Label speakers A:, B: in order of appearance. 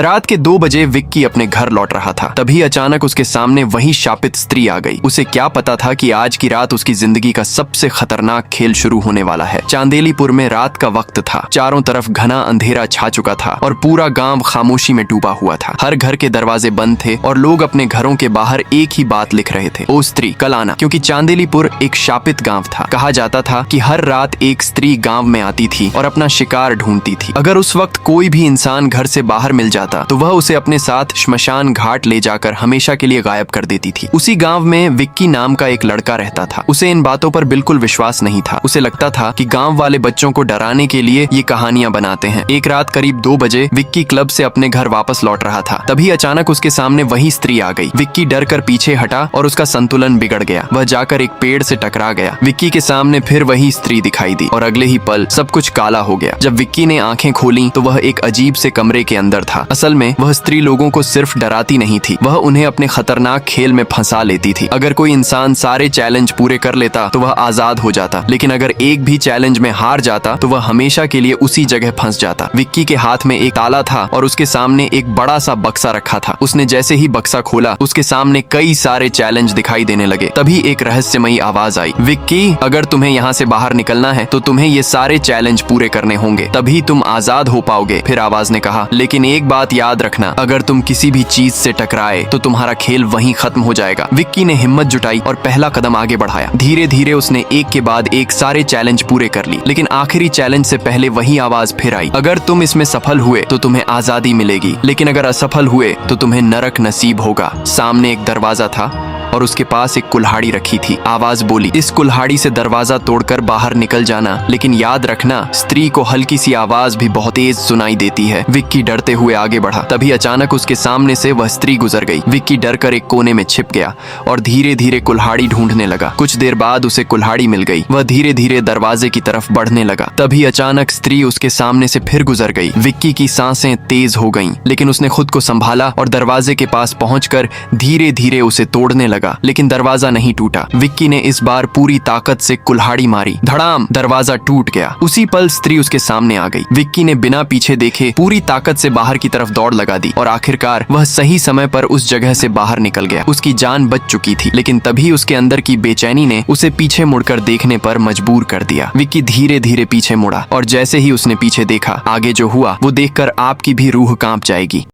A: रात के 2 बजे विक्की अपने घर लौट रहा था। तभी अचानक उसके सामने वही शापित स्त्री आ गई। उसे क्या पता था कि आज की रात उसकी जिंदगी का सबसे खतरनाक खेल शुरू होने वाला है। चांदेलीपुर में रात का वक्त था। चारों तरफ घना अंधेरा छा चुका था और पूरा गांव खामोशी में डूबा हुआ था। हर घर के दरवाजे बंद थे और लोग अपने घरों के बाहर एक ही बात लिख रहे थे, ओ स्त्री कल आना। क्योंकि चांदेलीपुर एक शापित गांव था। कहा जाता था कि हर रात एक स्त्री गांव में आती थी और अपना शिकार ढूंढती थी। अगर उस वक्त कोई भी इंसान घर से बाहर मिल जाता तो वह उसे अपने साथ श्मशान घाट ले जाकर हमेशा के लिए गायब कर देती थी। उसी गांव में विक्की नाम का एक लड़का रहता था। उसे इन बातों पर बिल्कुल विश्वास नहीं था। उसे लगता था कि गांव वाले बच्चों को डराने के लिए ये कहानियां बनाते हैं। एक रात करीब 2 बजे विक्की क्लब से अपने घर वापस लौट रहा था। तभी अचानक उसके सामने वही स्त्री आ गई। विक्की डर कर पीछे हटा और उसका संतुलन बिगड़ गया। वह जाकर एक पेड़ से टकरा गया। विक्की के सामने फिर वही स्त्री दिखाई दी और अगले ही पल सब कुछ काला हो गया। जब विक्की ने आंखें खोली तो वह एक अजीब से कमरे के अंदर था। असल में वह स्त्री लोगों को सिर्फ डराती नहीं थी, वह उन्हें अपने खतरनाक खेल में फंसा लेती थी। अगर कोई इंसान सारे चैलेंज पूरे कर लेता तो वह आजाद हो जाता, लेकिन अगर एक भी चैलेंज में हार जाता तो वह हमेशा के लिए उसी जगह फंस जाता। विक्की के हाथ में एक ताला था और उसके सामने एक बड़ा सा बक्सा रखा था। उसने जैसे ही बक्सा खोला उसके सामने कई सारे चैलेंज दिखाई देने लगे। तभी एक रहस्यमयी आवाज आई, विक्की अगर तुम्हें यहाँ से बाहर निकलना है तो तुम्हें ये सारे चैलेंज पूरे करने होंगे, तभी तुम आजाद हो पाओगे। फिर आवाज ने कहा, लेकिन एक बात याद रखना, अगर तुम किसी भी चीज से टकराए तो तुम्हारा खेल वहीं खत्म हो जाएगा। विक्की ने हिम्मत जुटाई और पहला कदम आगे बढ़ाया। धीरे धीरे उसने एक के बाद एक सारे चैलेंज पूरे कर ली, लेकिन आखिरी चैलेंज से पहले वही आवाज फिर आई, अगर तुम इसमें सफल हुए तो तुम्हें आजादी मिलेगी, लेकिन अगर असफल हुए तो तुम्हें नरक नसीब होगा। सामने एक दरवाजा था और उसके पास एक कुल्हाड़ी रखी थी। आवाज बोली, इस कुल्हाड़ी से दरवाजा तोड़कर बाहर निकल जाना, लेकिन याद रखना स्त्री को हल्की सी आवाज भी बहुत तेज सुनाई देती है। विक्की डरते हुए आगे बढ़ा। तभी अचानक उसके सामने से वह स्त्री गुजर गई। विक्की डर कर एक कोने में छिप गया और धीरे धीरे कुल्हाड़ी ढूंढने लगा। कुछ देर बाद उसे कुल्हाड़ी मिल गई। वह धीरे धीरे दरवाजे की तरफ बढ़ने लगा। तभी अचानक स्त्री उसके सामने से फिर गुजर गई। विक्की की सांसें तेज हो गईं, लेकिन उसने खुद को संभाला और दरवाजे के पास पहुंचकर धीरे धीरे उसे तोड़ने लगा, लेकिन दरवाजा नहीं टूटा। विक्की ने इस बार पूरी ताकत से कुल्हाड़ी मारी। धड़ाम, दरवाजा टूट गया। उसी पल स्त्री उसके सामने आ गई। विक्की ने बिना पीछे देखे पूरी ताकत से बाहर की तरफ दौड़ लगा दी और आखिरकार वह सही समय पर उस जगह से बाहर निकल गया। उसकी जान बच चुकी थी, लेकिन तभी उसके अंदर की बेचैनी ने उसे पीछे मुड़कर देखने पर मजबूर कर दिया। विक्की धीरे धीरे पीछे मुड़ा और जैसे ही उसने पीछे देखा, आगे जो हुआ वो देखकर आपकी भी रूह कांप जाएगी।